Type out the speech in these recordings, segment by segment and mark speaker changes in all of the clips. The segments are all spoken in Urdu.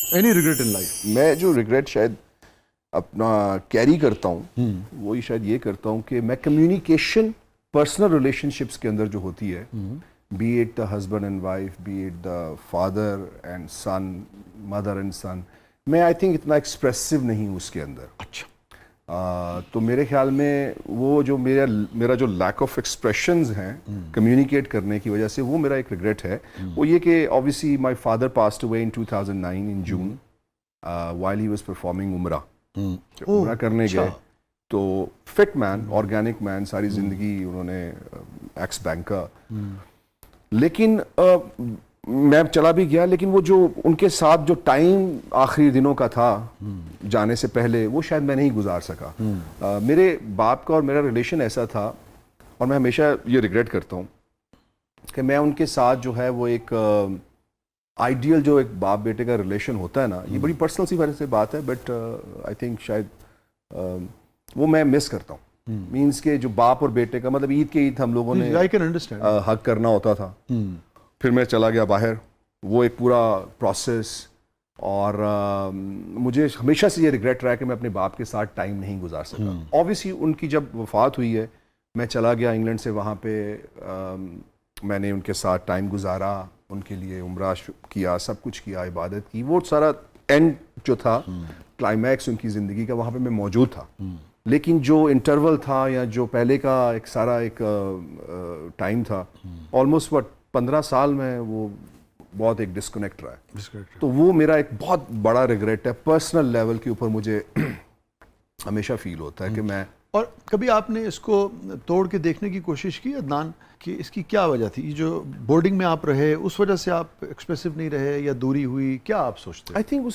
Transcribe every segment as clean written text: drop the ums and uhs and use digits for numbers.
Speaker 1: Any regret in life?
Speaker 2: میں جو ریگریٹ شاید اپنا کیری کرتا ہوں وہی شاید یہ کرتا ہوں کہ میں کمیونیکیشن پرسنل ریلیشن شپس کے اندر جو ہوتی ہے، be it the husband and wife, be it the father and son, mother and son, میں آئی تھنک اتنا ایکسپریسو نہیں ہوں اس کے اندر.
Speaker 1: اچھا.
Speaker 2: تو میرے خیال میں وہ جو میرا جو لیک آف ایکسپریشنز ہیں کمیونیکیٹ کرنے کی وجہ سے، وہ میرا ایک ریگریٹ ہے. وہ یہ کہ obviously my father passed away in 2009 in June while he was performing عمرہ. عمرہ کرنے گئے تو فٹ مین، آرگینک مین، ساری زندگی انہوں نے ایکس بینکر، لیکن میں چلا بھی گیا، لیکن وہ جو ان کے ساتھ جو ٹائم آخری دنوں کا تھا جانے سے پہلے، وہ شاید میں نہیں گزار سکا. میرے باپ کا اور میرا ریلیشن ایسا تھا، اور میں ہمیشہ یہ ریگریٹ کرتا ہوں کہ میں ان کے ساتھ جو ہے وہ ایک آئیڈیل جو ایک باپ بیٹے کا ریلیشن ہوتا ہے نا، یہ بڑی پرسنل سی وجہ سے بات ہے، بٹ آئی تھنک شاید وہ میں مس کرتا ہوں. مینس کہ جو باپ اور بیٹے کا مطلب عید کے عید ہم لوگوں نے حق کرنا ہوتا تھا، پھر میں چلا گیا باہر، وہ ایک پورا پروسیس. اور مجھے ہمیشہ سے یہ ریگریٹ رہا ہے کہ میں اپنے باپ کے ساتھ ٹائم نہیں گزار سکا. آبویسلی ان کی جب وفات ہوئی ہے، میں چلا گیا انگلینڈ سے، وہاں پہ میں نے ان کے ساتھ ٹائم گزارا، ان کے لیے عمرہ کیا، سب کچھ کیا، عبادت کی. وہ سارا اینڈ جو تھا، کلائمیکس ان کی زندگی کا، وہاں پہ میں موجود تھا. لیکن جو انٹرول تھا یا جو پہلے کا ایک سارا ایک ٹائم تھا، آلموسٹ 15 سال میں وہ بہت ایک ڈسکنیکٹ رہا ہے. تو وہ میرا ایک بہت بڑا ریگریٹ ہے، پرسنل لیول کے اوپر مجھے ہمیشہ فیل ہوتا ہے کہ میں.
Speaker 1: اور کبھی آپ نے اس کو توڑ کے دیکھنے کی کوشش کی عدنان کہ اس کی کیا وجہ تھی؟ یہ جو بورڈنگ میں آپ رہے اس وجہ سے آپ ایکسپریسو نہیں رہے یا دوری ہوئی، کیا آپ سوچتے ہیں؟
Speaker 2: آئی تھنک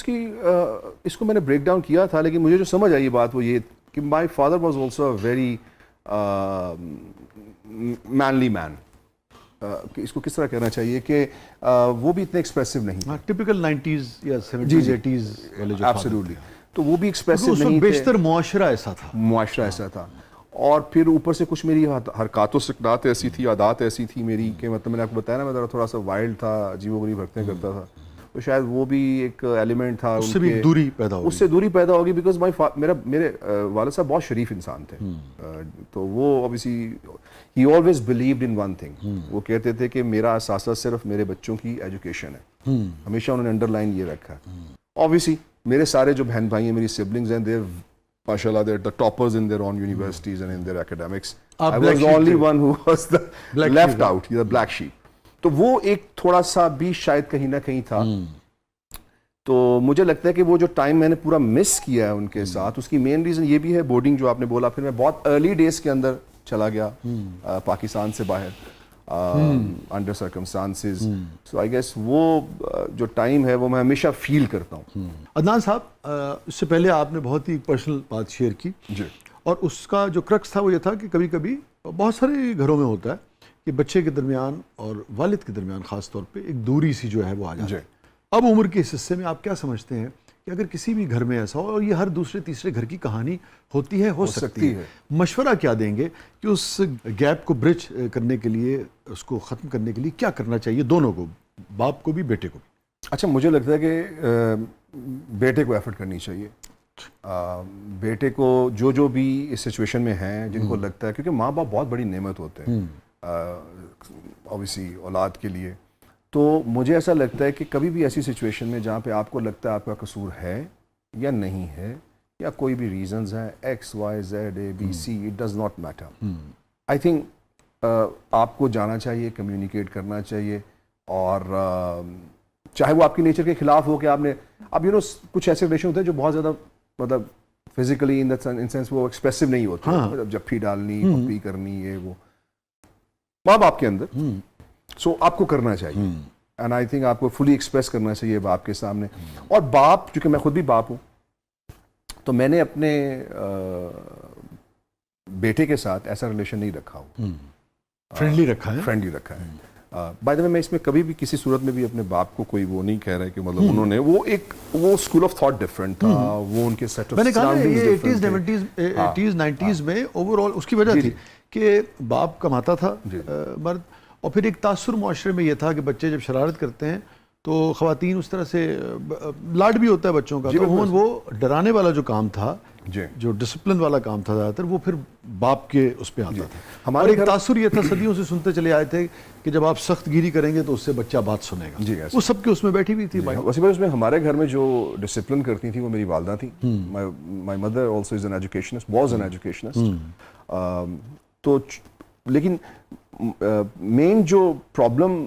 Speaker 2: اس کو میں نے بریک ڈاؤن کیا تھا، لیکن مجھے جو سمجھ آئی بات وہ یہ کہ my father was also a very manly man. اس کو کس طرح کہنا چاہیے کہ وہ بھی اتنے ایکسپریسو نہیں،
Speaker 1: ٹپیکل 90s یا 70s 80s والے جو
Speaker 2: ایبسلیوٹلی. تو وہ بھی ایکسپریسو نہیں تھے،
Speaker 1: بیشتر معاشرہ ایسا تھا.
Speaker 2: اور پھر اوپر سے کچھ میری حرکات و سکنات ایسی تھی، عادات ایسی تھی میری کہ مطلب میں نے آپ کو بتایا نا، میں تھوڑا سا وائلڈ تھا، عجیب و غریب حرکتیں کرتا تھا. تو شاید وہ بھی ایک ایلیمنٹ تھا،
Speaker 1: اس سے بھی دوری پیدا ہوگی.
Speaker 2: بیکاز میرے والد صاحب بہت شریف انسان تھے. تو وہ obviously he always believed in one thing. وہ کہتے تھے کہ میرا اثاثہ صرف میرے بچوں کی ایجوکیشن ہے. ہمیشہ انہوں نے انڈر لائن یہ رکھا ہے. obviously میرے سارے جو بہن بھائی ہیں، میری سبلنگز ہیں، MashaAllah, they're the toppers in their own universities and in their academics. I was the only one who was the left out, the black sheep. تو وہ ایک تھوڑا سا بھی شاید کہیں نہ کہیں تھا. تو مجھے لگتا ہے کہ وہ جو ٹائم میں نے پورا مس کیا ہے ان کے ساتھ، اس کی مین ریزن یہ بھی ہے بورڈنگ جو آپ نے بولا. پھر میں بہت ارلی ڈیز کے اندر چلا گیا پاکستان سے باہر under circumstances. So I guess وہ جو ٹائم ہے وہ میں ہمیشہ فیل کرتا ہوں.
Speaker 1: عدنان صاحب، اس سے پہلے آپ نے بہت ہی پرسنل بات شیئر کی
Speaker 2: جی،
Speaker 1: اور اس کا جو کرکس تھا وہ یہ تھا کہ کبھی کبھی بہت سارے گھروں میں ہوتا ہے کہ بچے کے درمیان اور والد کے درمیان خاص طور پہ ایک دوری سی جو ہے وہ آ جاتی ہے. اب عمر کے اس حصے میں آپ کیا سمجھتے ہیں کہ اگر کسی بھی گھر میں ایسا ہو، اور یہ ہر دوسرے تیسرے گھر کی کہانی ہوتی ہے، ہو سکتی ہے، مشورہ کیا دیں گے کہ اس گیپ کو برج کرنے کے لیے، اس کو ختم کرنے کے لیے کیا کرنا چاہیے دونوں کو، باپ کو بھی بیٹے کو بھی؟
Speaker 2: اچھا، مجھے لگتا ہے کہ بیٹے کو ایفرٹ کرنی چاہیے. بیٹے کو جو بھی اس سچویشن میں ہیں، جن کو لگتا ہے، کیونکہ ماں باپ بہت بڑی نعمت ہوتے ہیں اوبیسلی اولاد کے لیے. تو مجھے ایسا لگتا ہے کہ کبھی بھی ایسی سچویشن میں جہاں پہ آپ کو لگتا ہے آپ کا قصور ہے یا نہیں ہے، یا کوئی بھی ریزنز ہیں X Y Z A B C، it does not matter. I think آپ کو جانا چاہیے، کمیونیکیٹ کرنا چاہیے. اور چاہے وہ آپ کی نیچر کے خلاف ہو کہ آپ نے اب کچھ ایسے ریلیشن ہوتے ہیں جو بہت زیادہ مطلب فزیکلی ان سینس وہ ایکسپریسو نہیں ہوتے، مطلب جپھی ڈالنی، پپی کرنی، یہ وہ ماں باپ کے اندر. سو آپ کو کرنا چاہیے، اینڈ آئی تھنک آپ کو فلی ایکسپریس کرنا چاہیے باپ کے سامنے. اور باپ، چونکہ میں خود بھی باپ ہوں، تو میں نے اپنے بیٹے کے ساتھ ایسا ریلیشن نہیں رکھا ہوں.
Speaker 1: فرینڈلی رکھا ہے،
Speaker 2: فرینڈلی رکھا ہے. بائی دا وے، میں اس میں کبھی بھی کسی صورت میں بھی اپنے باپ کو کوئی وہ نہیں کہہ رہا ہے کہ مطلب انہوں نے وہ اسکول آف تھاٹ ڈفرینٹ تھا، وہ ان کے سیٹ آف
Speaker 1: میں نے کہا یہ 80s 90s میں اوور آل اس کی وجہ تھی کہ باپ کماتا تھا مرد، اور پھر ایک تاثر معاشرے میں یہ تھا کہ بچے جب شرارت کرتے ہیں تو خواتین اس طرح سے لاڈ بھی ہوتا ہے بچوں کا, تو عموماً وہ ڈرانے والا جو کام تھا, جو ڈسپلن والا کام تھا زیادہ تر, وہ پھر باپ کے اس پہ آتا تھا. ہمارے ایک تاثر یہ تھا, صدیوں سے سنتے چلے آئے تھے کہ جب آپ سخت گیری کریں گے تو اس سے بچہ بات سنے گا. وہ سب کے اس میں بیٹھی ہوئی تھی.
Speaker 2: ویسے اس میں ہمارے گھر میں جو ڈسپلن کرتی تھی وہ میری والدہ تھی. My mother also is an educationist, was an educationist. تو لیکن مین جو پرابلم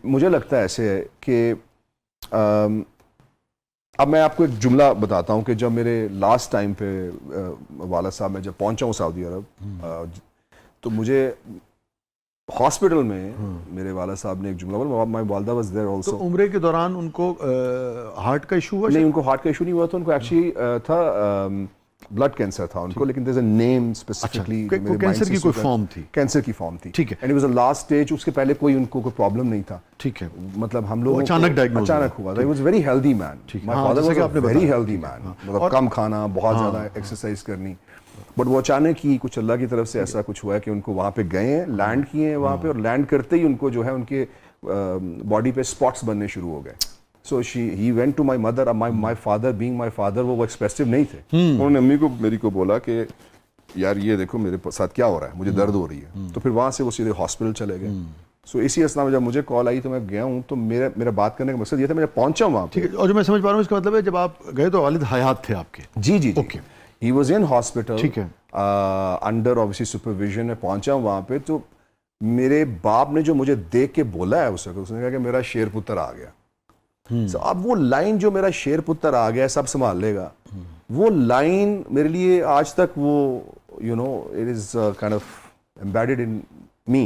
Speaker 2: مجھے لگتا ہے ایسے ہے کہ اب میں آپ کو ایک جملہ بتاتا ہوں کہ جب میرے لاسٹ ٹائم پہ والد صاحب میں جب پہنچا ہوں سعودی عرب, تو مجھے ہاسپٹل میں میرے والد صاحب نے ایک جملہ بولا, مائی والدہ واز دیئر آلسو.
Speaker 1: تو عمرے کے دوران ان کو ہارٹ کا ایشو ہوا؟
Speaker 2: نہیں, ان کو ہارٹ کا ایشو نہیں ہوا تھا, ان کو ایکچولی تھا بلڈ کینسر تھا ان کو, لیکن دیر از اے نیم اسپیسیفکلی,
Speaker 1: کینسر کی کوئی فارم تھی,
Speaker 2: کینسر کی فارم تھی.
Speaker 1: ٹھیک ہے.
Speaker 2: And it was a last stage, اس کے پہلے کوئی ان کو کوئی پرابلم نہیں تھا.
Speaker 1: ٹھیک ہے.
Speaker 2: مطلب ہم لوگ
Speaker 1: اچانک ڈائگنوز
Speaker 2: اچانک ہوا تھا. He was very healthy man, my father was a very healthy man, مطلب کم کھانا, بہت زیادہ ایکسرسائز کرنی. بٹ وہ اچانک ہی کچھ اللہ کی طرف سے ایسا کچھ ہوا ہے کہ ان کو وہاں پہ گئے ہیں, لینڈ کیے ہیں وہاں پہ, اور لینڈ کرتے ہی ان کو جو ہے ان کے باڈی پہ اسپاٹس بننے شروع ہو گئے. So he went to my mother, my father being my father, وہ ایکسپریسو نہیں تھے. انہوں نے امی کو میری کو بولا کہ یار یہ دیکھو میرے ساتھ کیا ہو رہا ہے, مجھے درد ہو رہی ہے. تو پھر وہاں سے وہ سیدھے ہاسپٹل چلے گئے. سو اسی اسنا میں جب مجھے کال آئی تو میں گیا ہوں. تو میرا بات کرنے کا مقصد یہ تھا, میں پہنچا ہوں وہاں پہ.
Speaker 1: اور جو میں سمجھ پا رہا ہوں اس کا مطلب ہے جب آپ گئے تو والد حیات تھے آپ کے؟
Speaker 2: جی جی okay. He was in hospital.
Speaker 1: ٹھیک ہے.
Speaker 2: Under obviously supervision. میں پہنچا ہوں وہاں پہ, تو میرے باپ نے جو مجھے دیکھ کے بولا ہے اس وقت, اس نے کہا کہ میرا شیر پتر آ گیا. اب وہ لائن جو میرا شیر پتر آ گیا سب سنبھال لے گا, وہ لائن میرے لیے آج تک وہ you know it is kind of embedded in me.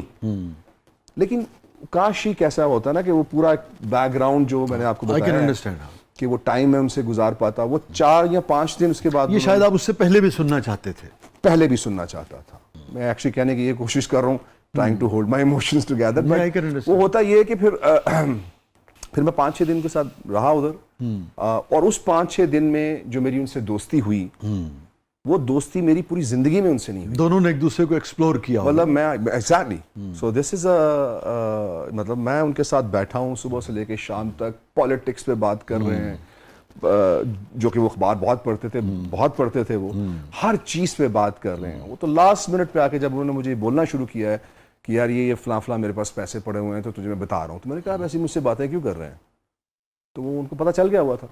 Speaker 2: لیکن کاش ہی کیسا ہوتا نا کہ وہ پورا بیک گراؤنڈ جو میں نے آپ کو بتایا کہ وہ ٹائم میں ان سے گزار پاتا, وہ 4 یا 5 دن اس کے بعد.
Speaker 1: یہ شاید آپ اس سے پہلے بھی سننا چاہتے تھے؟
Speaker 2: پہلے بھی سننا چاہتا تھا. میں ایکچولی کہنے کی یہ کوشش کر رہا ہوں, trying to hold my emotions together. But وہ ہوتا یہ ہے کہ پھر میں 5-6 دن کے ساتھ رہا ادھر, اور اس 5-6 دن میں جو میری ان سے دوستی ہوئی, وہ دوستی میری پوری زندگی میں ان سے نہیں ہوئی.
Speaker 1: دونوں نے ایک دوسرے کو ایکسپلور کیا,
Speaker 2: مطلب میں ایگزیکٹلی. سو دس از مطلب میں ان کے ساتھ بیٹھا ہوں صبح سے لے کے شام تک, پالیٹکس پہ بات کر رہے ہیں, جو کہ وہ اخبار بہت پڑھتے تھے, وہ ہر چیز پہ بات کر رہے ہیں. وہ تو لاسٹ منٹ پہ آ کے جب انہوں نے مجھے بولنا شروع کیا ہے کہ یار یہ فلاں فلاں میرے پاس پیسے پڑے ہوئے ہیں تو تجھے میں بتا رہا ہوں, تو میں نے کہا ایسی مجھ سے باتیں کیوں کر رہے ہیں, تو وہ ان کو پتہ چل گیا ہوا تھا.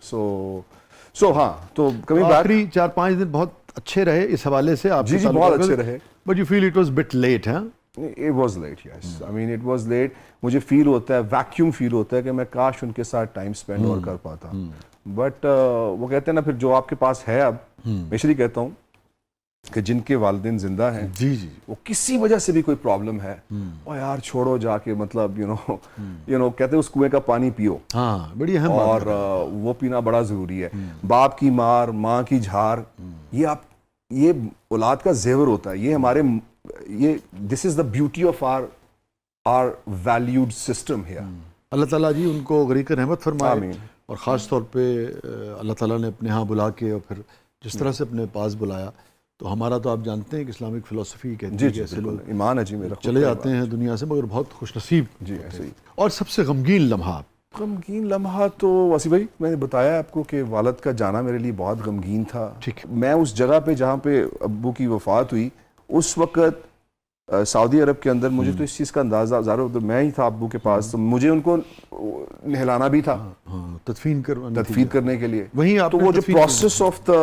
Speaker 2: سو ہاں, تو کبھی
Speaker 1: آخری 4-5 دن بہت اچھے رہے اس حوالے سے آپ.
Speaker 2: جی جی بہت اچھے رہے.
Speaker 1: But you feel it was but late? ہاں
Speaker 2: it was late, yes. I mean it was late. مجھے فیل ہوتا ہے, ویکیوم فیل ہوتا ہے کہ میں کاش ان کے ساتھ ٹائم سپینڈ اور کر پاتا. بٹ وہ کہتے ہیں نا, پھر جو آپ کے پاس ہے, اب میں اس لیے کہتا ہوں کہ جن کے والدین زندہ ہیں,
Speaker 1: جی جی,
Speaker 2: وہ کسی وجہ سے بھی کوئی پرابلم ہے, اور یار چھوڑو جا کے, مطلب یو نو کہتے ہیں اس کنویں کا پانی پیو.
Speaker 1: ہاں بڑی اہم بات,
Speaker 2: اور وہ پینا بڑا ضروری ہے. باپ کی مار, ماں کی جھار, یہ اولاد کا زیور ہوتا ہے. یہ ہمارے this is the beauty of our valued system here.
Speaker 1: اللہ تعالیٰ جی ان کو غریق رحمت فرمائے. اور خاص طور پہ اللہ تعالیٰ نے اپنے ہاں بلا کے, اور پھر جس طرح سے اپنے پاس بلایا, تو ہمارا تو آپ جانتے ہیں کہ اسلامک فلسفی کہتی ہے کہ ایسے لوگ
Speaker 2: ایمان ہے جی میرا,
Speaker 1: چلے جاتے ہیں دنیا سے مگر بہت خوش نصیب.
Speaker 2: جی ایسے ہی.
Speaker 1: اور سب سے غمگین لمحہ
Speaker 2: تو واسف بھائی میں نے بتایا آپ کو کہ والد کا جانا میرے لیے بہت غمگین تھا. میں اس جگہ پہ جہاں پہ ابو کی وفات ہوئی, اس وقت سعودی عرب کے اندر مجھے تو اس چیز کا اندازہ, ظاہر میں ہی تھا ابو کے پاس, تو مجھے ان کو نہلانا بھی تھا
Speaker 1: تدفین
Speaker 2: کرنے کے لیے.
Speaker 1: وہیں
Speaker 2: تو وہ جو پروسیس آف دا,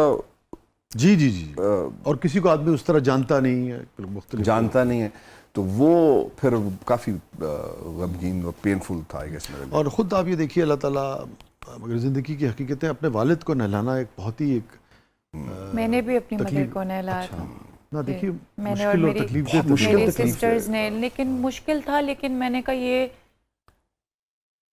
Speaker 1: جی جی جی, اور کسی کو آدمی اس طرح جانتا نہیں ہے, مختلف
Speaker 2: جانتا نہیں ہے, تو وہ پھر کافی غمگین اور پینفل تھا آئی گیس میرے لیے.
Speaker 1: اور خود آپ یہ دیکھیے, اللہ تعالیٰ مگر زندگی کی حقیقتیں, اپنے والد کو نہلانا ایک بہت ہی ایک,
Speaker 3: میں نے بھی اپنی مدر کو نہلایا تھا.
Speaker 1: نہ دیکھیے
Speaker 3: میں نے اور میری سسٹرز نے, لیکن مشکل تھا, لیکن میں نے کہا یہ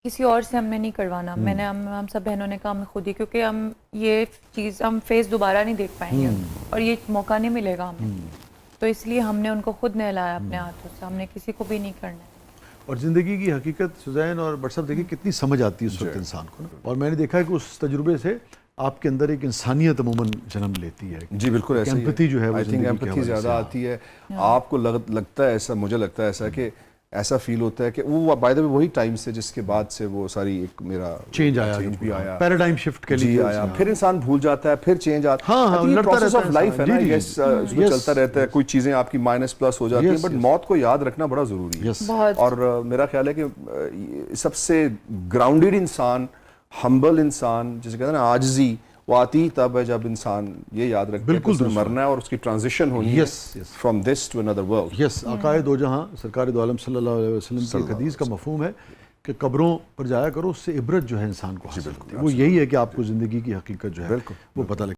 Speaker 3: کسی اور سے ہم نے نہیں کروانا. میں نے ہم سب بہنوں نے کہا ہم خود ہی, کیونکہ ہم یہ چیز ہم فیس دوبارہ نہیں دیکھ پائیں گے, اور یہ موقع نہیں ملے گا ہمیں, تو اس لیے ہم نے ان کو خود نہلایا اپنے ہاتھوں سے. ہم نے کسی کو بھی نہیں کرنا.
Speaker 1: اور زندگی کی حقیقت سزین اور بٹ صاحب دیکھیے کتنی سمجھ آتی ہے اس وقت انسان کو نا. اور میں نے دیکھا کہ اس تجربے سے آپ کے اندر ایک انسانیت عموماً جنم لیتی ہے.
Speaker 2: جی بالکل ایسا ہی ہے.
Speaker 1: ایمپتھی جو ہے وہ
Speaker 2: آئی تھنک ایمپتھی زیادہ آتی ہے. آپ کو لگتا ہے ایسا, مجھے لگتا ہے ایسا کہ ایسا فیل ہوتا ہے کہ وہ بائی دا وے وہی ٹائم سے جس کے بعد سے وہ ساری ایک میرا
Speaker 1: چینج آیا,
Speaker 2: چینج بھی آیا,
Speaker 1: پیراڈائم شفٹ کے لیے
Speaker 2: جی آیا, پھر انسان بھول جاتا ہے, پھر چینج آتا ہے.
Speaker 1: ہاں لڑتا
Speaker 2: پروسیس
Speaker 1: رہتا
Speaker 2: آف
Speaker 1: ہے
Speaker 2: لائف ہے نا, یس اس میں
Speaker 1: Yes.
Speaker 2: چلتا رہتا ہے, کوئی چیزیں آپ کی مائنس پلس ہو جاتی ہیں, بٹ موت کو یاد رکھنا بڑا ضروری ہے.
Speaker 3: بہت.
Speaker 2: اور میرا خیال ہے کہ سب سے گراؤنڈیڈ انسان, ہمبل انسان, جسے کہتے ہیں نا عاجزی, وہ آتی ہی تب ہے جب انسان یہ یاد رکھتا ہے کہ اس میں مرنا ہے اور اس کی ٹرانزیشن ہونی ہے فرام دس ٹو اندر ورلڈ.
Speaker 1: یس, عقائد دو جہاں سرکار دو عالم صلی اللہ علیہ وسلم کی ایک حدیث کا مفہوم ہے کہ قبروں پر جایا کرو, اس سے عبرت جو ہے انسان کو حاصل ہوتی ہے. وہ یہی ہے کہ آپ کو زندگی کی حقیقت جو ہے وہ پتہ لگے.